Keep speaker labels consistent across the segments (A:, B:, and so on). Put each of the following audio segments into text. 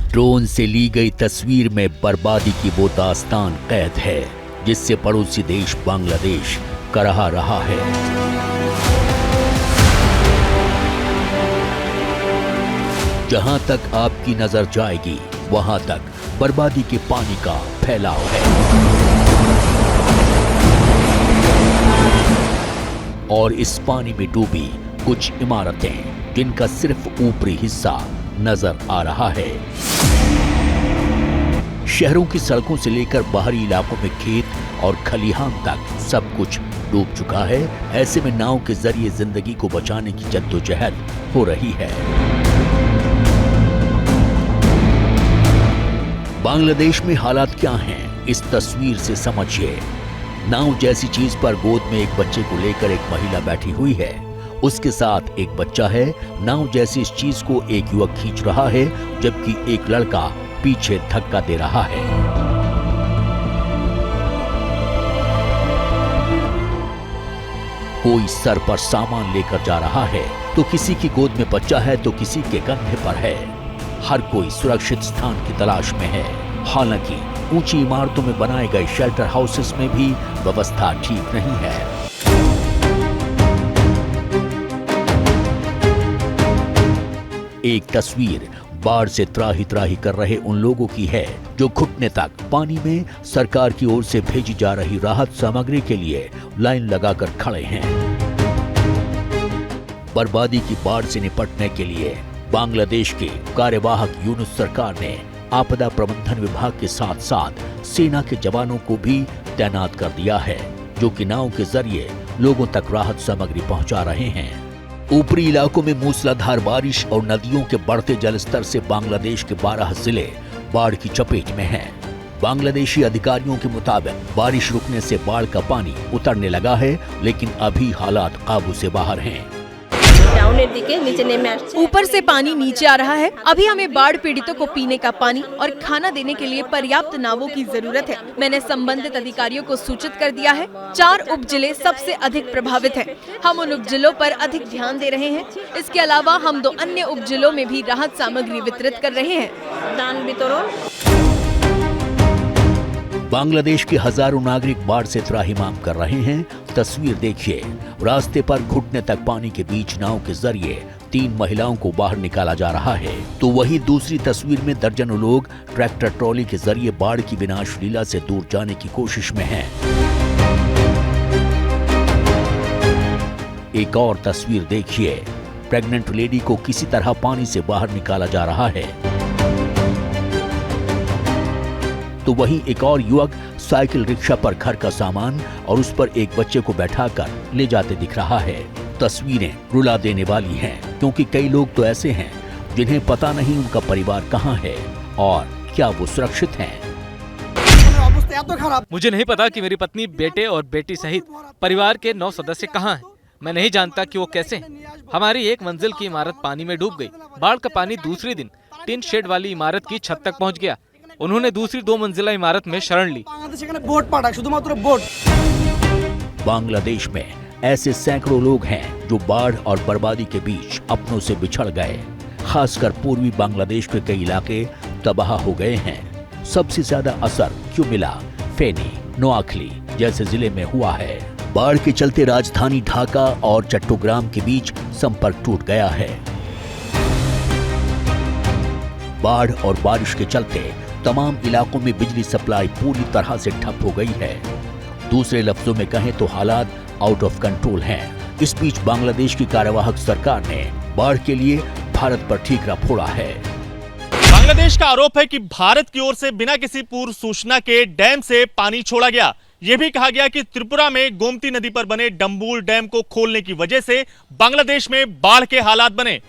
A: Drone से ली गई तस्वीर में बर्बादी की वो दास्तान कैद है जिससे पड़ोसी देश बांग्लादेश कराह रहा है। जहां तक आपकी नजर जाएगी वहां तक बर्बादी के पानी का फैलाव है और इस पानी में डूबी कुछ इमारतें जिनका सिर्फ ऊपरी हिस्सा नजर आ रहा है। शहरों की सड़कों से लेकर बाहरी इलाकों में खेत और खलिहान तक सब कुछ डूब चुका है। ऐसे में नाव के जरिए जिंदगी को बचाने की जद्दोजहद हो रही है। बांग्लादेश में हालात क्या हैं, इस तस्वीर से समझिए। नाव जैसी चीज पर गोद में एक बच्चे को लेकर एक महिला बैठी हुई है, उसके साथ एक बच्चा है। नाव जैसी इस चीज को एक युवक खींच रहा है जबकि एक लड़का पीछे धक्का दे रहा है। कोई सर पर सामान लेकर जा रहा है तो किसी की गोद में बच्चा है तो किसी के कंधे पर है। हर कोई सुरक्षित स्थान की तलाश में है। हालांकि ऊंची इमारतों में बनाए गए शेल्टर हाउसेस में भी व्यवस्था ठीक नहीं है। एक तस्वीर बाढ़ से त्राही त्राही कर रहे उन लोगों की है जो घुटने तक पानी में सरकार की ओर से भेजी जा रही राहत सामग्री के लिए लाइन लगाकर खड़े हैं। बर्बादी की बाढ़ से निपटने के लिए बांग्लादेश की कार्यवाहक यूनुस सरकार ने आपदा प्रबंधन विभाग के साथ साथ सेना के जवानों को भी तैनात कर दिया है जो कि नाव के जरिए लोगों तक राहत सामग्री पहुंचा रहे हैं। ऊपरी इलाकों में मूसलाधार बारिश और नदियों के बढ़ते जलस्तर से बांग्लादेश के 12 जिले बाढ़ की चपेट में हैं। बांग्लादेशी अधिकारियों के मुताबिक बारिश रुकने से बाढ़ का पानी उतरने लगा है, लेकिन अभी हालात काबू से बाहर हैं।
B: ऊपर से पानी नीचे आ रहा है। अभी हमें बाढ़ पीड़ितों को पीने का पानी और खाना देने के लिए पर्याप्त नावों की जरूरत है। मैंने संबंधित अधिकारियों को सूचित कर दिया है। 4 उप जिले सबसे अधिक प्रभावित हैं। हम उन उप जिलों पर अधिक ध्यान दे रहे हैं। इसके अलावा हम 2 अन्य उप जिलों में भी राहत सामग्री वितरित कर रहे हैं।
A: बांग्लादेश के हजारों नागरिक बाढ़ से त्राहिमाम कर रहे हैं। तस्वीर देखिए, रास्ते पर घुटने तक पानी के बीच नाव के जरिए 3 महिलाओं को बाहर निकाला जा रहा है, तो वहीं दूसरी तस्वीर में दर्जनों लोग ट्रैक्टर ट्रॉली के जरिए बाढ़ की विनाश लीला से दूर जाने की कोशिश में हैं। एक और तस्वीर देखिए, प्रेग्नेंट लेडी को किसी तरह पानी से बाहर निकाला जा रहा है, तो वहीं एक और युवक साइकिल रिक्शा पर घर का सामान और उस पर एक बच्चे को बैठाकर ले जाते दिख रहा है। तस्वीरें रुला देने वाली हैं, क्योंकि कई लोग तो ऐसे हैं जिन्हें पता नहीं उनका परिवार कहां है और क्या वो सुरक्षित हैं।
C: मुझे नहीं पता कि मेरी पत्नी, बेटे और बेटी सहित परिवार के 9 सदस्य कहां हैं। मैं नहीं जानता कि वो कैसे हैं। हमारी 1 मंजिल की इमारत पानी में डूब गई। बाढ़ का पानी दूसरे दिन टिन शेड वाली इमारत की छत तक पहुँच गया। उन्होंने दूसरी 2 मंजिला इमारत में शरण ली।
A: बांग्लादेश में ऐसे सैकड़ों लोग हैं जो बाढ़ और बर्बादी के बीच अपनों से बिछड़ गए। खासकर पूर्वी बांग्लादेश के कई इलाके तबाह हो गए हैं। सबसे ज्यादा असर क्यों मिला फेनी, नोआखली जैसे जिले में हुआ है। बाढ़ के चलते राजधानी ढाका और चट्टोग्राम के बीच संपर्क टूट गया है। बाढ़ और बारिश के चलते तमाम इलाकों में बिजली सप्लाई पूरी तरह से ठप हो गई है। दूसरे लफ्जों में कहें तो हालात आउट ऑफ कंट्रोल हैं। इस बीच बांग्लादेश की कार्यवाहक सरकार ने बाढ़ के लिए भारत पर ठीकरा फोड़ा है।
D: बांग्लादेश का आरोप है कि भारत की ओर से बिना किसी पूर्व सूचना के डैम से पानी छोड़ा गया। यह भी कहा गया कि त्रिपुरा में गोमती नदी पर बने डंबूल डैम को खोलने की वजह से बांग्लादेश में बाढ़ के हालात बने।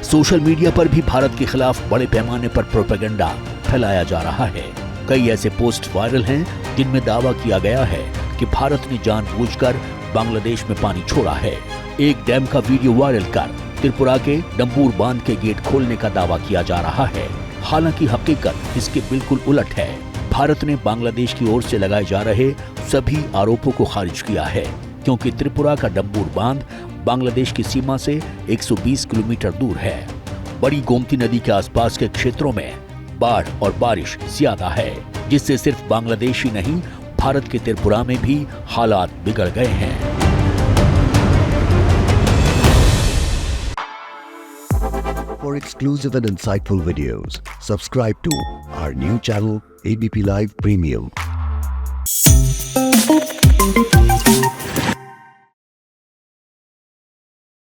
A: सोशल मीडिया पर भी भारत के खिलाफ बड़े पैमाने पर प्रोपेगेंडा फैलाया जा रहा है। कई ऐसे पोस्ट वायरल हैं जिनमें दावा किया गया है कि भारत ने जानबूझकर बांग्लादेश में पानी छोड़ा है। एक डैम का वीडियो वायरल कर त्रिपुरा के डंबूर बांध के गेट खोलने का दावा किया जा रहा है। हालांकि हकीकत इसके बिल्कुल उलट है। भारत ने बांग्लादेश की ओर से लगाए जा रहे सभी आरोपों को खारिज किया है, क्योंकि त्रिपुरा का डंबूर बांध बांग्लादेश की सीमा से 120 किलोमीटर दूर है। बड़ी गोमती नदी के आसपास के क्षेत्रों में बाढ़ और बारिश ज्यादा है, जिससे सिर्फ बांग्लादेश ही नहीं भारत के त्रिपुरा में भी हालात बिगड़ गए हैं।
E: For exclusive and insightful videos, subscribe to our new channel ABP Live Premium.